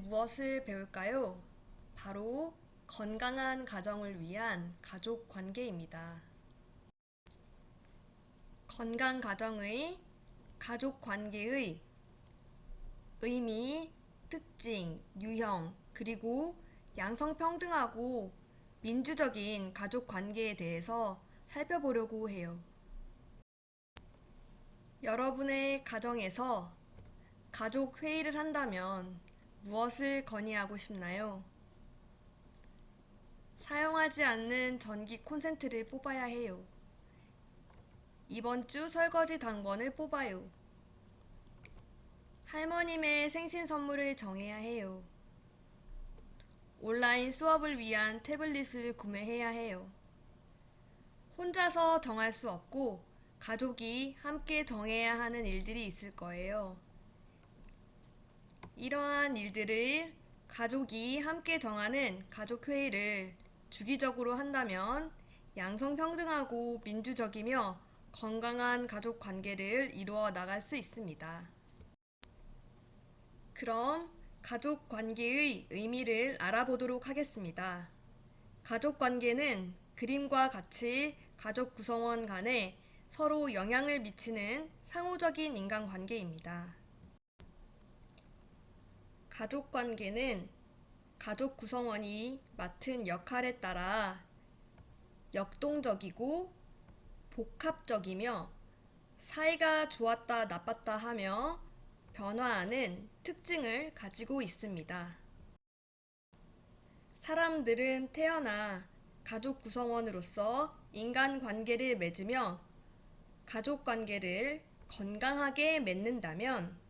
무엇을 배울까요? 바로 건강한 가정을 위한 가족 관계입니다. 건강 가정의 가족 관계의 의미, 특징, 유형, 그리고 양성평등하고 민주적인 가족 관계에 대해서 살펴보려고 해요. 여러분의 가정에서 가족 회의를 한다면 무엇을 건의하고 싶나요? 사용하지 않는 전기 콘센트를 뽑아야 해요. 이번 주 설거지 당번을 뽑아요. 할머님의 생신 선물을 정해야 해요. 온라인 수업을 위한 태블릿을 구매해야 해요. 혼자서 정할 수 없고 가족이 함께 정해야 하는 일들이 있을 거예요. 이러한 일들을 가족이 함께 정하는 가족회의를 주기적으로 한다면 양성평등하고 민주적이며 건강한 가족 관계를 이루어 나갈 수 있습니다. 그럼 가족 관계의 의미를 알아보도록 하겠습니다. 가족 관계는 그림과 같이 가족 구성원 간에 서로 영향을 미치는 상호적인 인간관계입니다. 가족 관계는 가족 구성원이 맡은 역할에 따라 역동적이고 복합적이며 사이가 좋았다 나빴다 하며 변화하는 특징을 가지고 있습니다. 사람들은 태어나 가족 구성원으로서 인간관계를 맺으며 가족관계를 건강하게 맺는다면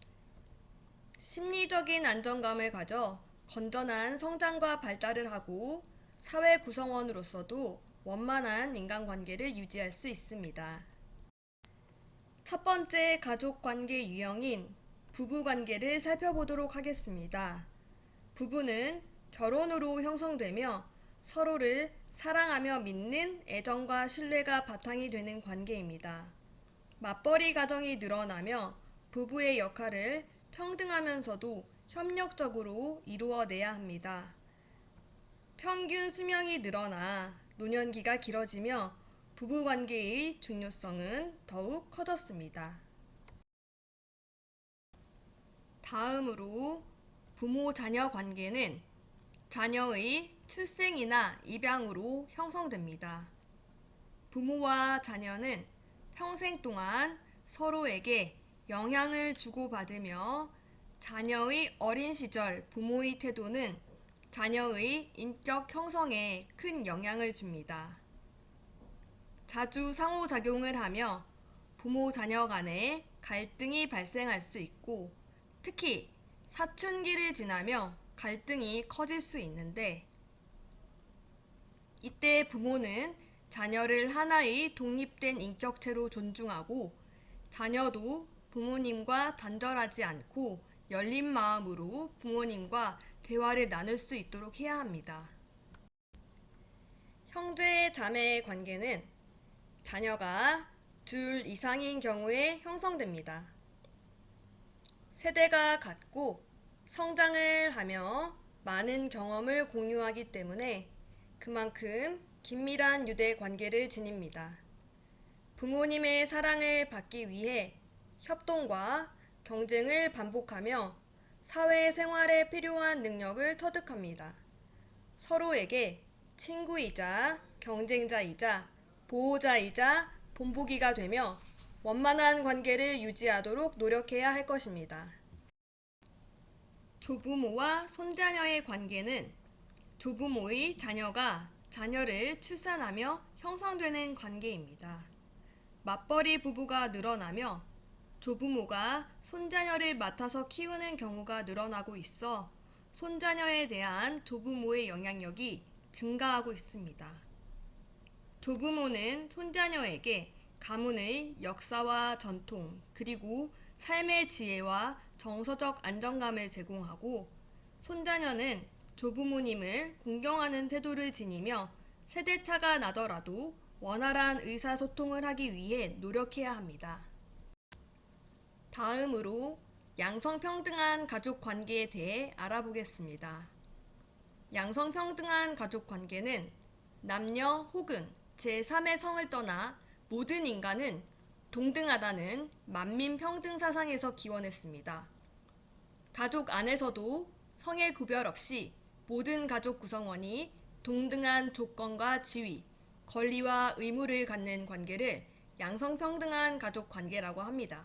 심리적인 안정감을 가져 건전한 성장과 발달을 하고 사회 구성원으로서도 원만한 인간관계를 유지할 수 있습니다. 첫 번째 가족관계 유형인 부부관계를 살펴보도록 하겠습니다. 부부는 결혼으로 형성되며 서로를 사랑하며 믿는 애정과 신뢰가 바탕이 되는 관계입니다. 맞벌이 가정이 늘어나며 부부의 역할을 평등하면서도 협력적으로 이루어내야 합니다. 평균 수명이 늘어나 노년기가 길어지며 부부관계의 중요성은 더욱 커졌습니다. 다음으로 부모-자녀 관계는 자녀의 출생이나 입양으로 형성됩니다. 부모와 자녀는 평생 동안 서로에게 영향을 주고받으며 자녀의 어린 시절 부모의 태도는 자녀의 인격 형성에 큰 영향을 줍니다. 자주 상호작용을 하며 부모-자녀 간에 갈등이 발생할 수 있고 특히 사춘기를 지나며 갈등이 커질 수 있는데 이때 부모는 자녀를 하나의 독립된 인격체로 존중하고 자녀도 부모님과 단절하지 않고 열린 마음으로 부모님과 대화를 나눌 수 있도록 해야 합니다. 형제 자매의 관계는 자녀가 둘 이상인 경우에 형성됩니다. 세대가 같고 성장을 하며 많은 경험을 공유하기 때문에 그만큼 긴밀한 유대 관계를 지닙니다. 부모님의 사랑을 받기 위해 협동과 경쟁을 반복하며 사회생활에 필요한 능력을 터득합니다. 서로에게 친구이자 경쟁자이자 보호자이자 본보기가 되며 원만한 관계를 유지하도록 노력해야 할 것입니다. 조부모와 손자녀의 관계는 조부모의 자녀가 자녀를 출산하며 형성되는 관계입니다. 맞벌이 부부가 늘어나며 조부모가 손자녀를 맡아서 키우는 경우가 늘어나고 있어 손자녀에 대한 조부모의 영향력이 증가하고 있습니다. 조부모는 손자녀에게 가문의 역사와 전통 그리고 삶의 지혜와 정서적 안정감을 제공하고 손자녀는 조부모님을 공경하는 태도를 지니며 세대차가 나더라도 원활한 의사소통을 하기 위해 노력해야 합니다. 다음으로 양성평등한 가족 관계에 대해 알아보겠습니다. 양성평등한 가족 관계는 남녀 혹은 제3의 성을 떠나 모든 인간은 동등하다는 만민평등 사상에서 기원했습니다. 가족 안에서도 성의 구별 없이 모든 가족 구성원이 동등한 조건과 지위, 권리와 의무를 갖는 관계를 양성평등한 가족 관계라고 합니다.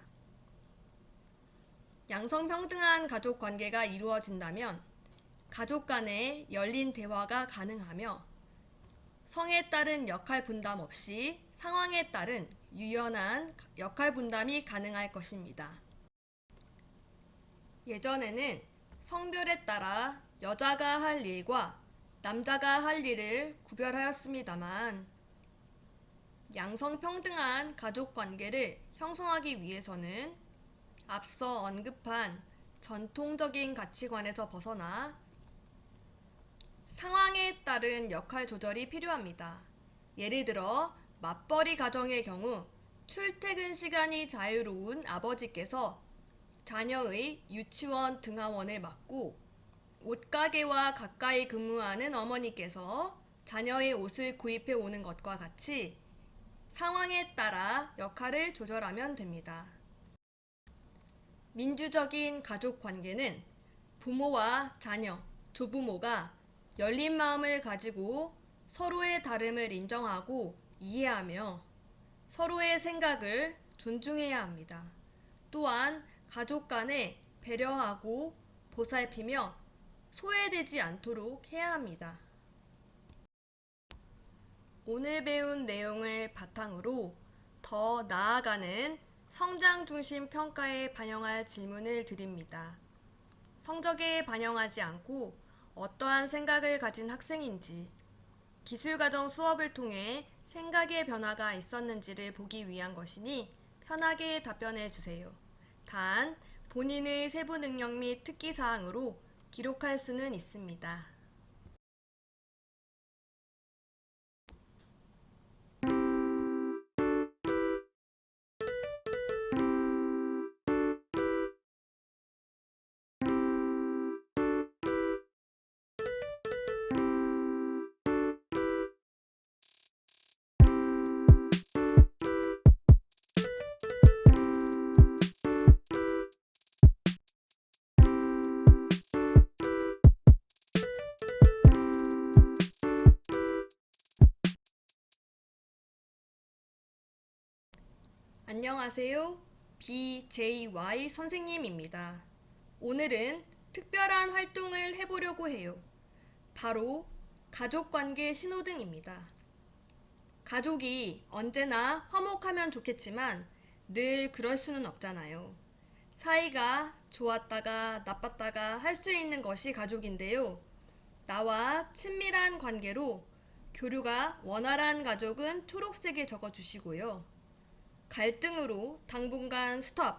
양성평등한 가족 관계가 이루어진다면 가족 간의 열린 대화가 가능하며 성에 따른 역할 분담 없이 상황에 따른 유연한 역할 분담이 가능할 것입니다. 예전에는 성별에 따라 여자가 할 일과 남자가 할 일을 구별하였습니다만 양성평등한 가족 관계를 형성하기 위해서는 앞서 언급한 전통적인 가치관에서 벗어나 상황에 따른 역할 조절이 필요합니다. 예를 들어 맞벌이 가정의 경우 출퇴근 시간이 자유로운 아버지께서 자녀의 유치원 등하원을 맡고 옷가게와 가까이 근무하는 어머니께서 자녀의 옷을 구입해 오는 것과 같이 상황에 따라 역할을 조절하면 됩니다. 민주적인 가족 관계는 부모와 자녀, 조부모가 열린 마음을 가지고 서로의 다름을 인정하고 이해하며 서로의 생각을 존중해야 합니다. 또한 가족 간에 배려하고 보살피며 소외되지 않도록 해야 합니다. 오늘 배운 내용을 바탕으로 더 나아가는 성장 중심 평가에 반영할 질문을 드립니다. 성적에 반영하지 않고 어떠한 생각을 가진 학생인지, 기술과정 수업을 통해 생각의 변화가 있었는지를 보기 위한 것이니 편하게 답변해 주세요. 단, 본인의 세부 능력 및 특기사항으로 기록할 수는 있습니다. 안녕하세요. BJY 선생님입니다. 오늘은 특별한 활동을 해보려고 해요. 바로 가족관계 신호등입니다. 가족이 언제나 화목하면 좋겠지만 늘 그럴 수는 없잖아요. 사이가 좋았다가 나빴다가 할 수 있는 것이 가족인데요. 나와 친밀한 관계로 교류가 원활한 가족은 초록색에 적어주시고요. 갈등으로 당분간 스톱,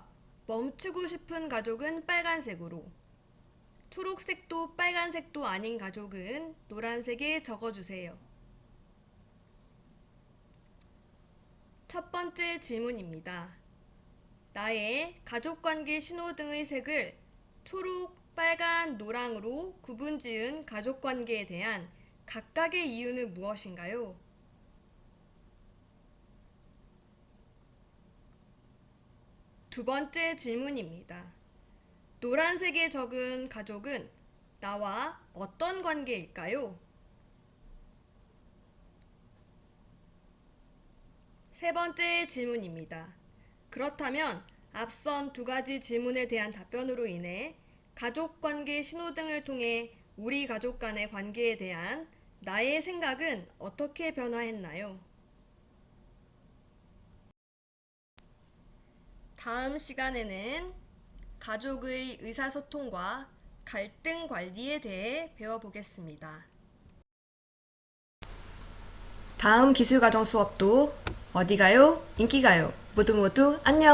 멈추고 싶은 가족은 빨간색으로, 초록색도 빨간색도 아닌 가족은 노란색에 적어주세요. 첫 번째 질문입니다. 나의 가족관계 신호등의 색을 초록, 빨간, 노랑으로 구분지은 가족관계에 대한 각각의 이유는 무엇인가요? 두 번째 질문입니다. 노란색에 적은 가족은 나와 어떤 관계일까요? 세 번째 질문입니다. 그렇다면 앞선 두 가지 질문에 대한 답변으로 인해 가족관계 신호등을 통해 우리 가족 간의 관계에 대한 나의 생각은 어떻게 변화했나요? 다음 시간에는 가족의 의사소통과 갈등 관리에 대해 배워보겠습니다. 다음 기술과정 수업도 어디 가요? 인기 가요. 모두 안녕!